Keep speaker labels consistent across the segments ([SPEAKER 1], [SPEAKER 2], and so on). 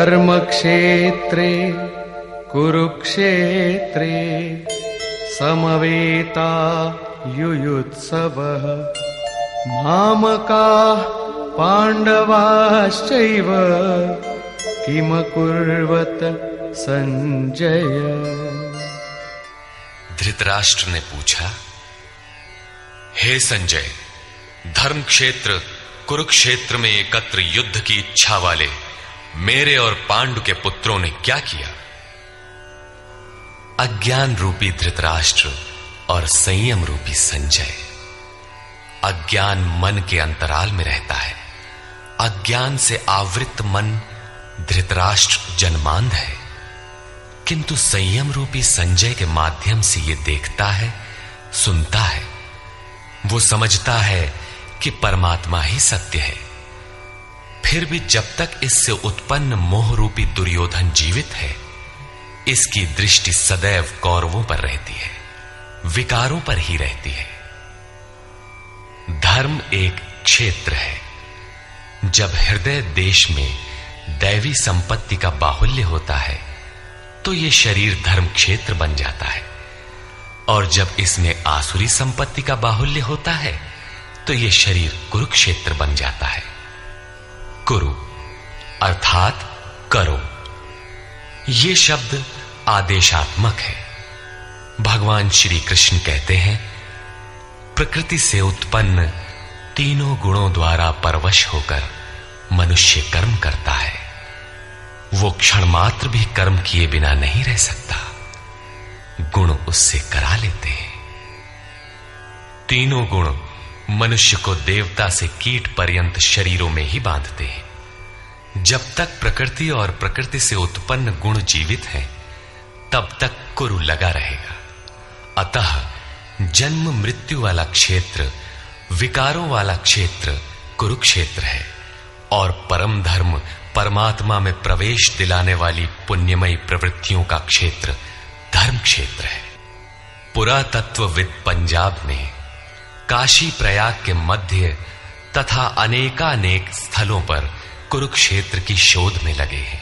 [SPEAKER 1] धर्मक्षेत्रे कुरुक्षेत्रे समवेता युयुत्सवः मामकाः पाण्डवाश्चैव किमकुर्वत संजय।
[SPEAKER 2] धृतराष्ट्र ने पूछा, हे संजय, धर्म क्षेत्र कुरुक्षेत्र में एकत्र युद्ध की इच्छा वाले मेरे और पांडु के पुत्रों ने क्या किया? अज्ञान रूपी धृतराष्ट्र और संयम रूपी संजय। अज्ञान मन के अंतराल में रहता है। अज्ञान से आवृत मन धृतराष्ट्र जन्मांध है, किंतु संयम रूपी संजय के माध्यम से यह देखता है, सुनता है। वो समझता है कि परमात्मा ही सत्य है। फिर भी जब तक इससे उत्पन्न मोह रूपी दुर्योधन जीवित है, इसकी दृष्टि सदैव कौरवों पर रहती है, विकारों पर ही रहती है। धर्म एक क्षेत्र है। जब हृदय देश में दैवी संपत्ति का बाहुल्य होता है तो यह शरीर धर्म क्षेत्र बन जाता है, और जब इसमें आसुरी संपत्ति का बाहुल्य होता है तो यह शरीर कुरुक्षेत्र बन जाता है। कुरु अर्थात करो। यह शब्द आदेशात्मक है। भगवान श्री कृष्ण कहते हैं, प्रकृति से उत्पन्न तीनों गुणों द्वारा परवश होकर मनुष्य कर्म करता है। वो क्षण मात्र भी कर्म किए बिना नहीं रह सकता, गुण उससे करा लेते हैं। तीनों गुण मनुष्य को देवता से कीट पर्यंत शरीरों में ही बांधते हैं। जब तक प्रकृति और प्रकृति से उत्पन्न गुण जीवित हैं, तब तक कुरु लगा रहेगा। अतः जन्म मृत्यु वाला क्षेत्र, विकारों वाला क्षेत्र कुरुक्षेत्र है, और परम धर्म परमात्मा में प्रवेश दिलाने वाली पुण्यमयी प्रवृत्तियों का क्षेत्र धर्म क्षेत्र है। पुरातत्वविद पंजाब में काशी प्रयाग के मध्य तथा अनेकानेक स्थलों पर कुरुक्षेत्र की शोध में लगे हैं,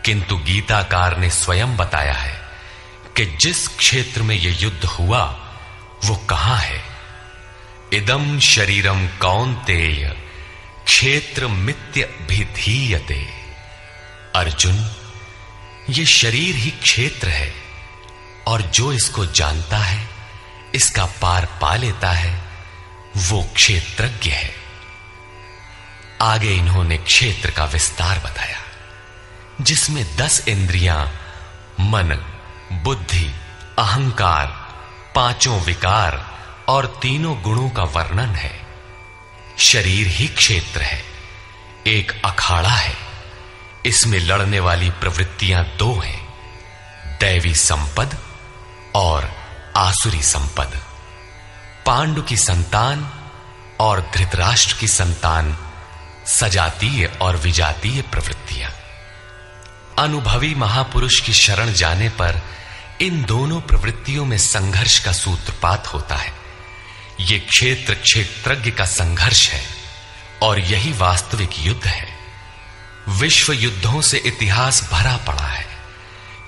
[SPEAKER 2] किंतु गीताकार ने स्वयं बताया है कि जिस क्षेत्र में यह युद्ध हुआ वो कहां है। इदम शरीरम कौन्तेय क्षेत्र मित्य भिधीयते। अर्जुन, ये शरीर ही क्षेत्र है, और जो इसको जानता है, इसका पार पा लेता है, वो क्षेत्रज्ञ है। आगे इन्होंने क्षेत्र का विस्तार बताया, जिसमें 10 इंद्रियां, मन, बुद्धि, अहंकार, 5 विकार और 3 गुणों का वर्णन है। शरीर ही क्षेत्र है, एक अखाड़ा है। इसमें लड़ने वाली प्रवृत्तियां 2 हैं, दैवी संपद और आसुरी संपद। पांडु की संतान और धृतराष्ट्र की संतान सजातीय और विजातीय प्रवृत्तियां। अनुभवी महापुरुष की शरण जाने पर इन दोनों प्रवृत्तियों में संघर्ष का सूत्रपात होता है। यह क्षेत्र क्षेत्रज्ञ का संघर्ष है, और यही वास्तविक युद्ध है। विश्व युद्धों से इतिहास भरा पड़ा है,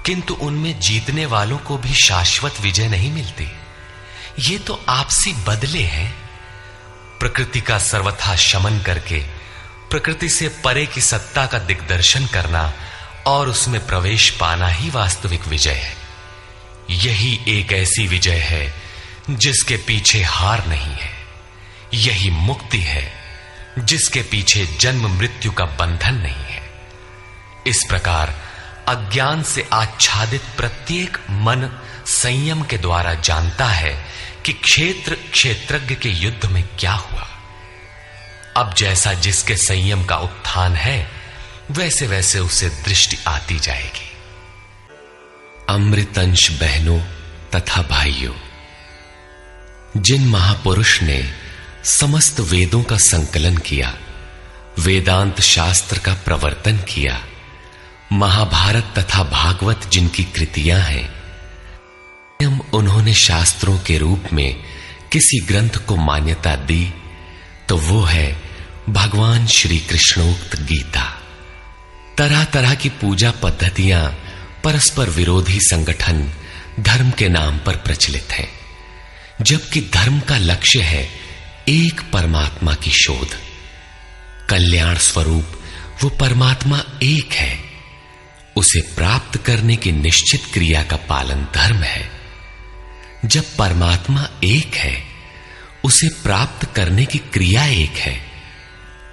[SPEAKER 2] किंतु उनमें जीतने वालों को भी शाश्वत विजय नहीं मिलती। ये तो आपसी बदले हैं। प्रकृति का सर्वथा शमन करके प्रकृति से परे की सत्ता का दिग्दर्शन करना और उसमें प्रवेश पाना ही वास्तविक विजय है। यही एक ऐसी विजय है जिसके पीछे हार नहीं है। यही मुक्ति है जिसके पीछे जन्म मृत्यु का बंधन नहीं है। इस प्रकार अज्ञान से आच्छादित प्रत्येक मन संयम के द्वारा जानता है कि क्षेत्र क्षेत्रज्ञ के युद्ध में क्या हुआ। अब जैसा जिसके संयम का उत्थान है, वैसे वैसे उसे दृष्टि आती जाएगी। अमृतंश बहनों तथा भाइयों, जिन महापुरुष ने समस्त वेदों का संकलन किया, वेदांत शास्त्र का प्रवर्तन किया, महाभारत तथा भागवत जिनकी कृतियां हैं, उन्होंने शास्त्रों के रूप में किसी ग्रंथ को मान्यता दी तो वो है भगवान श्री कृष्णोक्त गीता। तरह तरह की पूजा पद्धतियां परस्पर विरोधी संगठन धर्म के नाम पर प्रचलित हैं, जबकि धर्म का लक्ष्य है एक परमात्मा की शोध। कल्याण स्वरूप वो परमात्मा एक है, उसे प्राप्त करने की निश्चित क्रिया का पालन धर्म है। जब परमात्मा एक है, उसे प्राप्त करने की क्रिया एक है,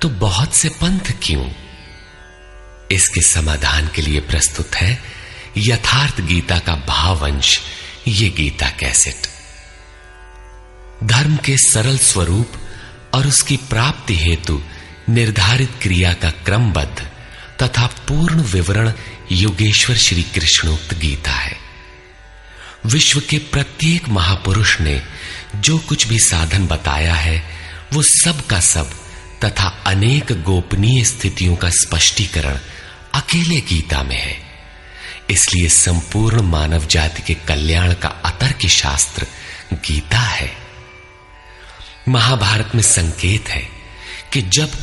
[SPEAKER 2] तो बहुत से पंथ क्यों? इसके समाधान के लिए प्रस्तुत है यथार्थ गीता का भावंश, ये गीता कैसेट। धर्म के सरल स्वरूप और उसकी प्राप्ति हेतु निर्धारित क्रिया का क्रमबद्ध तथा पूर्ण विवरण योगेश्वर श्री कृष्णोक्त गीता है। विश्व के प्रत्येक महापुरुष ने जो कुछ भी साधन बताया है, वो सब का सब तथा अनेक गोपनीय स्थितियों का स्पष्टीकरण अकेले गीता में है। इसलिए संपूर्ण मानव जाति के कल्याण का अतर्क शास्त्र गीता है। महाभारत में संकेत है कि जब